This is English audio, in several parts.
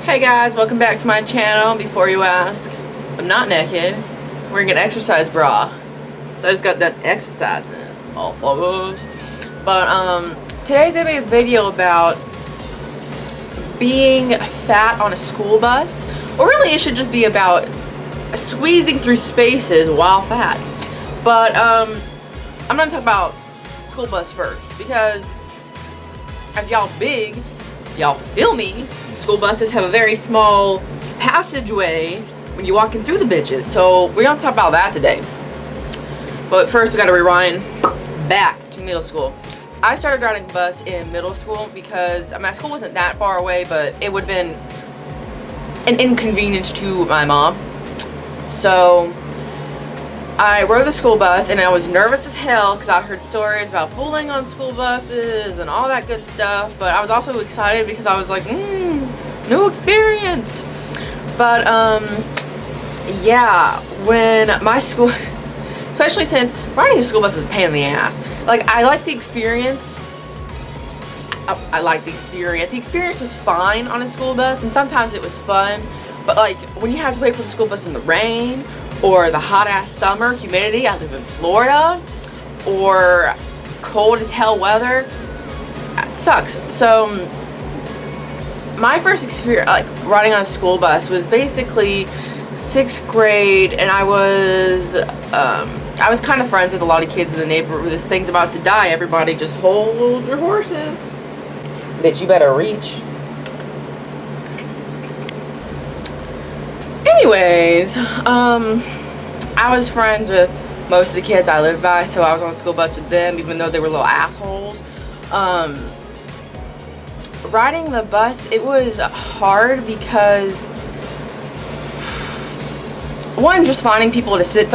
Hey guys, welcome back to my channel. Before you ask, I'm not naked. Wearing an exercise bra. So I just got done exercising, all folks. But today's gonna be a video about being fat on a school bus. Or really it should just be about squeezing through spaces while fat. But I'm gonna talk about school bus first, because if y'all big, y'all feel me. School buses have a very small passageway when you're walking through the bitches. So we're gonna talk about that today. But first we gotta rewind back to middle school. I started riding a bus in middle school because my school wasn't that far away, but it would have been an inconvenience to my mom. So I rode the school bus and I was nervous as hell because I heard stories about bullying on school buses and all that good stuff, but I was also excited because I was like, new experience. But yeah, when my school, especially since riding a school bus is a pain in the ass. Like, I like the experience. I like the experience. The experience was fine on a school bus and sometimes it was fun, but like when you have to wait for the school bus in the rain, or the hot ass summer humidity, I live in Florida, or cold as hell weather, it sucks. So my first experience like riding on a school bus was basically 6th grade, and I was kind of friends with a lot of kids in the neighborhood. This thing's about to die, everybody just hold your horses. Bitch, you better reach. Anyways, I was friends with most of the kids I lived by, so I was on the school bus with them, even though they were little assholes. Riding the bus, it was hard because, one, just finding people to sitting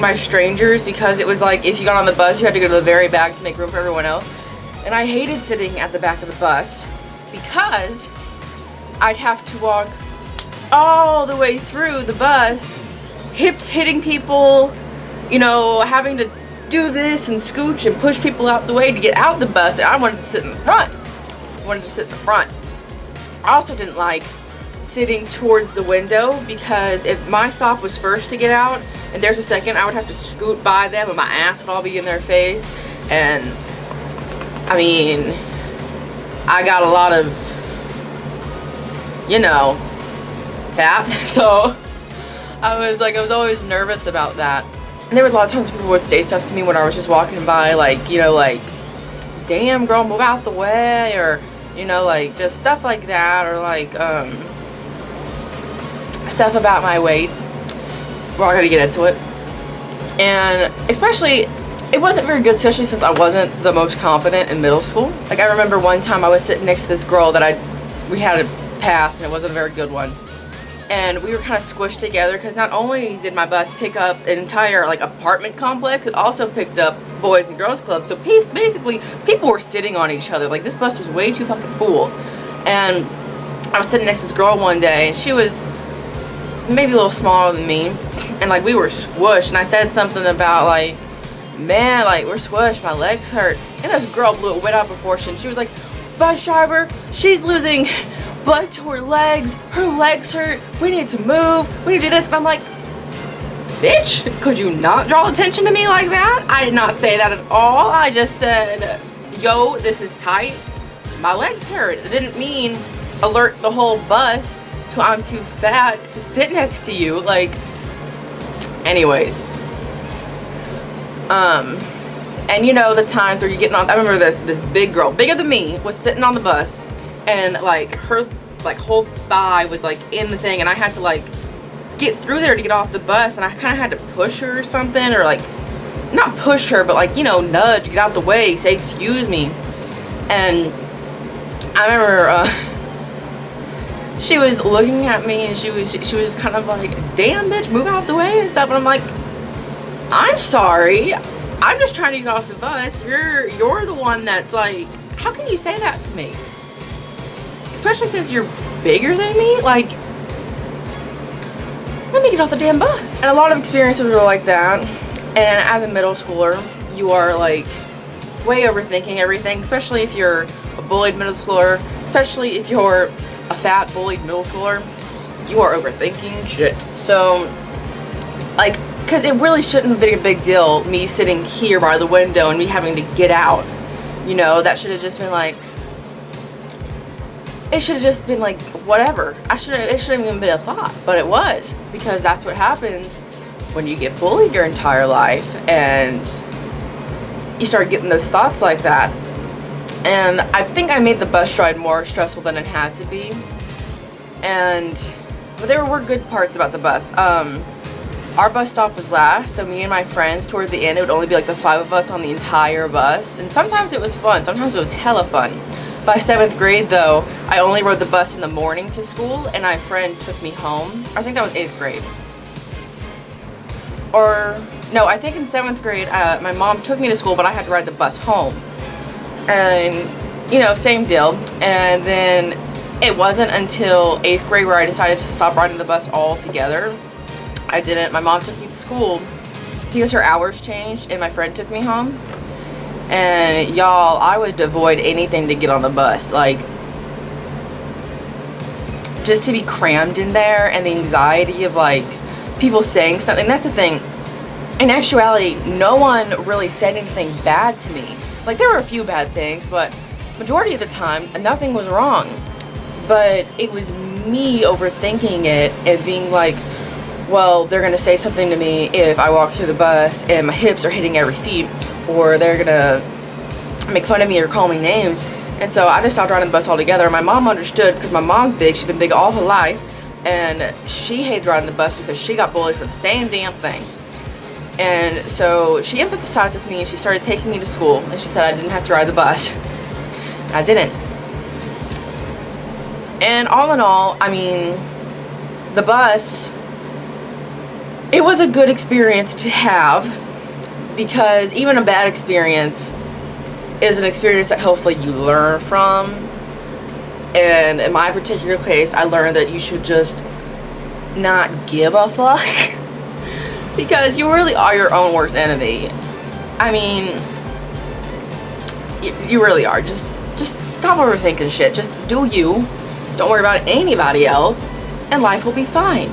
by strangers, because it was like if you got on the bus, you had to go to the very back to make room for everyone else. And I hated sitting at the back of the bus because I'd have to walk all the way through the bus, hips hitting people, you know, having to do this and scooch and push people out the way to get out the bus. And I wanted to sit in the front. I also didn't like sitting towards the window, because if my stop was first to get out and there's a second, I would have to scoot by them and my ass would all be in their face. And I mean, I got a lot of, you know, fat, so I was always nervous about that. And there were a lot of times people would say stuff to me when I was just walking by, like, you know, like, damn girl, move out the way, or, you know, like, just stuff like that, or like stuff about my weight. We're all gonna get into it. And especially, it wasn't very good, especially since I wasn't the most confident in middle school. Like, I remember one time I was sitting next to this girl that we had a pass, and it wasn't a very good one. And we were kind of squished together, because not only did my bus pick up an entire like apartment complex, it also picked up boys and girls clubs. So basically people were sitting on each other. Like, this bus was way too fucking full. And I was sitting next to this girl one day, and she was maybe a little smaller than me, and like we were squished, and I said something about like, man, like, we're squished, my legs hurt. And this girl blew it way out of proportion. She was like, bus driver, she's losing blood to her legs hurt, we need to move, we need to do this. And I'm like, bitch, could you not draw attention to me like that? I did not say that at all. I just said, yo, this is tight, my legs hurt. It didn't mean alert the whole bus to I'm too fat to sit next to you. Like, anyways, and you know, the times where you're getting on, I remember this big girl, bigger than me, was sitting on the bus, and like her like whole thigh was like in the thing, and I had to like get through there to get off the bus, and I kind of had to push her or something, or like not push her, but like, you know, nudge, get out the way, say excuse me. And I remember she was looking at me, and she was just kind of like, damn bitch, move out the way and stuff. And I'm like, I'm sorry, I'm just trying to get off the bus. You're the one that's like, how can you say that to me? Especially since you're bigger than me. Like, let me get off the damn bus. And a lot of experiences were like that. And as a middle schooler, you are like way overthinking everything, especially if you're a bullied middle schooler, especially if you're a fat, bullied middle schooler, you are overthinking shit. So, like, because it really shouldn't have been a big deal, me sitting here by the window and me having to get out. You know, that should have just been like, it should have just been like, whatever. It shouldn't even been a thought, but it was, because that's what happens when you get bullied your entire life and you start getting those thoughts like that. And I think I made the bus ride more stressful than it had to be. And but there were good parts about the bus. Our bus stop was last, so me and my friends, toward the end, it would only be like the 5 of us on the entire bus. And sometimes it was fun, sometimes it was hella fun. By 7th grade though, I only rode the bus in the morning to school, and my friend took me home. I think that was 8th grade. Or, no, I think in 7th grade, my mom took me to school, but I had to ride the bus home. And, you know, same deal. And then it wasn't until 8th grade where I decided to stop riding the bus altogether. I didn't. My mom took me to school because her hours changed and my friend took me home. And y'all, I would avoid anything to get on the bus. Like, just to be crammed in there and the anxiety of like people saying something. That's the thing. In actuality, no one really said anything bad to me. Like, there were a few bad things, but majority of the time, nothing was wrong. But it was me overthinking it and being like, well, they're gonna say something to me if I walk through the bus and my hips are hitting every seat, or they're gonna make fun of me or call me names. And so I just stopped riding the bus altogether. My mom understood, because my mom's big. She's been big all her life, and she hated riding the bus because she got bullied for the same damn thing. And so she empathized with me and she started taking me to school, and she said I didn't have to ride the bus. I didn't. And all in all, I mean, the bus, it was a good experience to have, because even a bad experience is an experience that hopefully you learn from. And in my particular case, I learned that you should just not give a fuck. Because you really are your own worst enemy. I mean, you really are. Just stop overthinking shit. Just do you. Don't worry about anybody else, and life will be fine.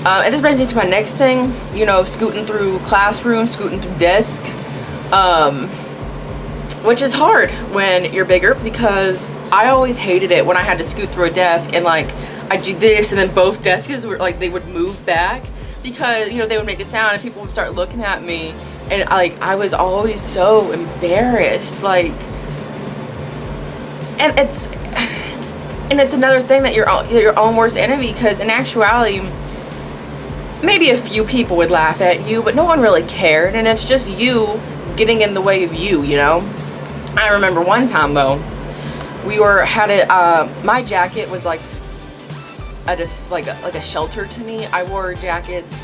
And this brings me to my next thing. You know, scooting through classrooms, scooting through desk, which is hard when you're bigger, because I always hated it when I had to scoot through a desk and like I do this, and then both desks were like, they would move back. Because, you know, they would make a sound and people would start looking at me, and I was always so embarrassed, like, and it's another thing that you're your own worst enemy, because in actuality, maybe a few people would laugh at you, but no one really cared, and it's just you getting in the way of you, you know. I remember one time though, my jacket was like a shelter to me. I wore jackets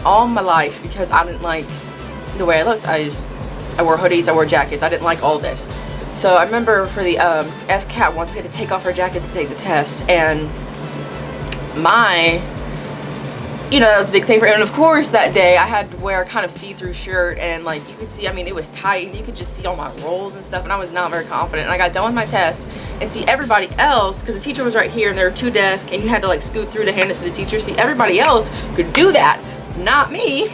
all my life because I didn't like the way I looked. I wore hoodies, I wore jackets. I didn't like all this. So I remember for the FCAT once, we had to take off our jackets to take the test, and that was a big thing for him. And of course that day I had to wear a kind of see-through shirt, and like you could see, I mean, it was tight and you could just see all my rolls and stuff, and I was not very confident. And I got done with my test and see everybody else, because the teacher was right here and there were 2 desks and you had to like scoot through to hand it to the teacher. See, everybody else could do that, not me.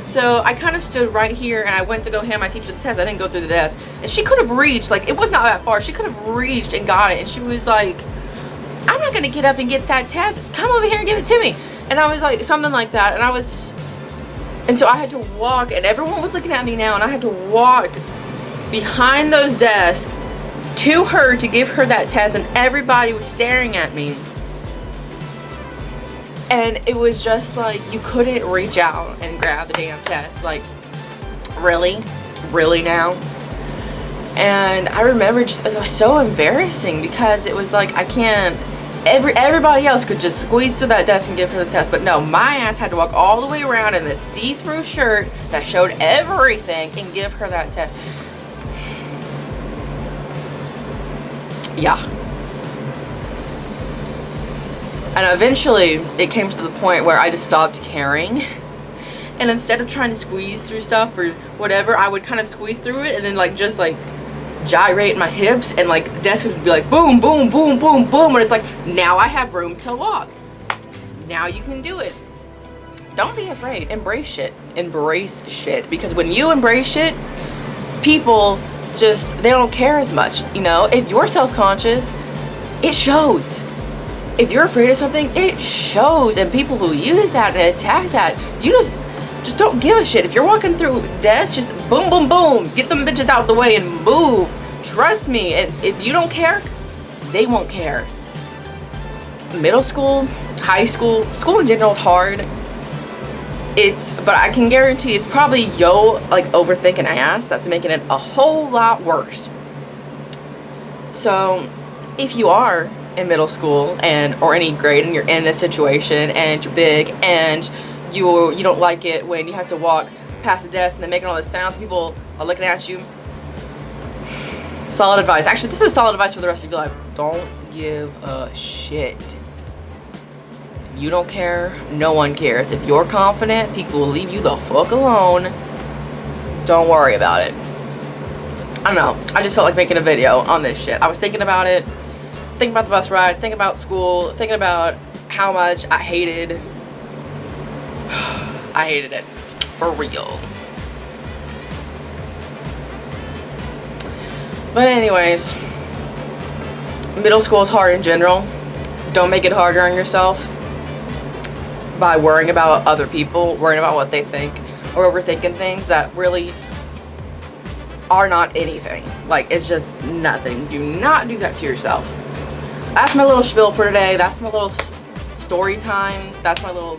So I kind of stood right here and I went to go hand my teacher the test. I didn't go through the desk, and she could have reached, like, it was not that far, she could have reached and got it, and she was like, I'm not gonna get up and get that test, come over here and give it to me. And I was like, something like that, and so I had to walk, and everyone was looking at me now, and I had to walk behind those desks to her to give her that test, and everybody was staring at me. And it was just like, you couldn't reach out and grab the damn test. Like, really? Really now? And I remember it was so embarrassing, because it was like, I can't, everybody else could just squeeze through that desk and give her the test, but no, my ass had to walk all the way around in this see-through shirt that showed everything and give her that test. Yeah. And eventually it came to the point where I just stopped caring, and instead of trying to squeeze through stuff or whatever, I would kind of squeeze through it and then like just like gyrate my hips, and like desks would be like boom, boom, boom, boom, boom, and it's like, now I have room to walk. Now you can do it. Don't be afraid. Embrace shit. Embrace shit. Because when you embrace shit, people just, they don't care as much. You know, if you're self-conscious, it shows. If you're afraid of something, it shows. And people who use that and attack that, you just don't give a shit. If you're walking through desks, just boom, boom, boom, get them bitches out the way and move. Trust me. And if you don't care, they won't care. Middle school, high school, school in general is hard. But I can guarantee it's probably like overthinking ass that's making it a whole lot worse. So if you are in middle school or any grade and you're in this situation and you're big and you don't like it when you have to walk past the desk and they're making all this sounds, people are looking at you, solid advice. Actually, this is solid advice for the rest of your life. Don't give a shit. You don't care, no one cares. If you're confident, people will leave you the fuck alone. Don't worry about it. I don't know, I just felt like making a video on this shit. I was thinking about it, thinking about the bus ride, thinking about school, thinking about how much I hated it, for real. But anyways, middle school is hard in general. Don't make it harder on yourself by worrying about other people, worrying about what they think, or overthinking things that really are not anything. Like, it's just nothing. Do not do that to yourself. That's my little spiel for today. That's my little story time. That's my little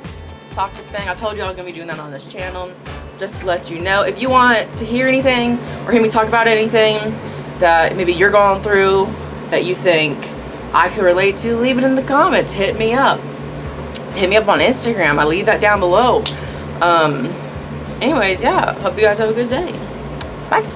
toxic thing. I told you I was gonna be doing that on this channel, just to let you know. If you want to hear anything or hear me talk about anything that maybe you're going through that you think I could relate to, leave it in the comments. Hit me up. Hit me up on Instagram. I leave that down below. Anyways, yeah, hope you guys have a good day. Bye.